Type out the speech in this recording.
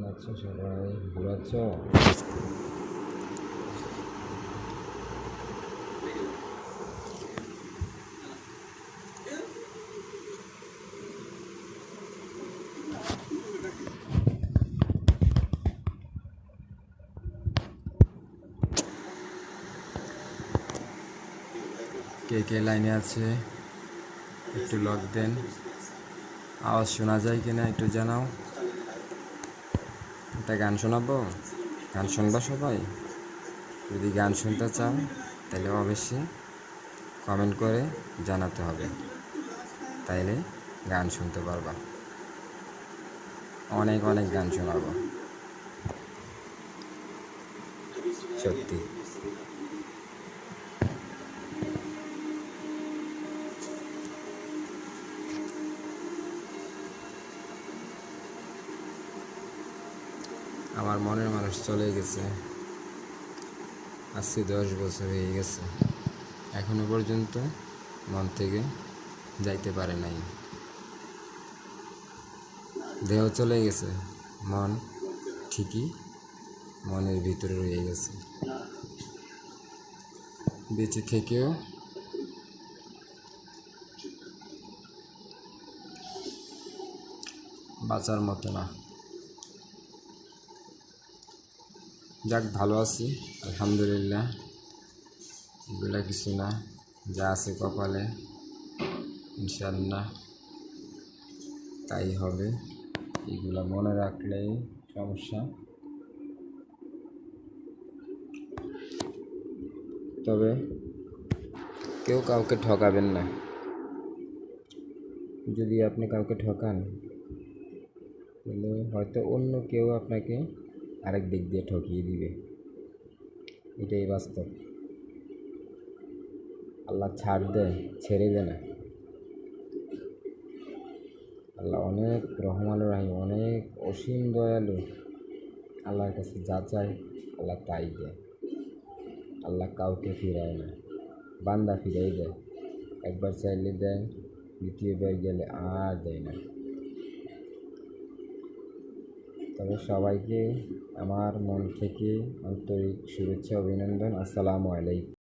আচ্ছা সবাই ঘুরাচ্ছ? কে কে লাইনে আছে একটু লক দেন। আওয়াজ শোনা যায় কিনা একটু জানাও। একটা গান শোনাবো, গান শুনবা সবাই? যদি গান শুনতে চাও তাহলে অবশ্যই কমেন্ট করে জানাতে হবে, তাইলে গান শুনতে পারবা। অনেক অনেক গান শোনাবো সত্যি। আমার মনের মানুষ চলে গেছে, আজকে 10 বছর হয়ে গেছে, এখনো পর্যন্ত মন থেকে যাইতে পারে নাই। দেহ চলে গেছে, মন ঠিকই মনের ভিতরে রয়ে গেছে। বেঁচে থেকেও বাঁচার মতো না। যাক, ভালো আছি আলহামদুলিল্লাহ। এগুলা কিছু না, যা আছে কপালে ইনশাল্লাহ তাই হবে। এগুলা মনে রাখলেই সমস্যা। তবে কেউ কাউকে ঠকাবেন না। যদি আপনি কাউকে ঠকান তাহলে হয়তো অন্য কেউ আপনাকে আরেক দিক দিয়ে ঠকিয়ে দিবে, এটাই বাস্তব। আল্লাহ ছাড় দেয়, ছেড়ে দেয় না। আল্লাহ অনেক রহমানুর রাহিম, অনেক অসীম দয়ালু। আল্লাহর কাছে যা চায় আল্লাহ তাই দেয়। আল্লাহ কাউকে ফিরায় না, বান্দা ফিরাই দেয়। একবার চাইলে দেয়, দ্বিতীয়বার গেলে আর দেয় না। তবে সবাইকে আমার মন থেকে আন্তরিক শুভেচ্ছা, অভিনন্দন। আসসালামু আলাইকুম।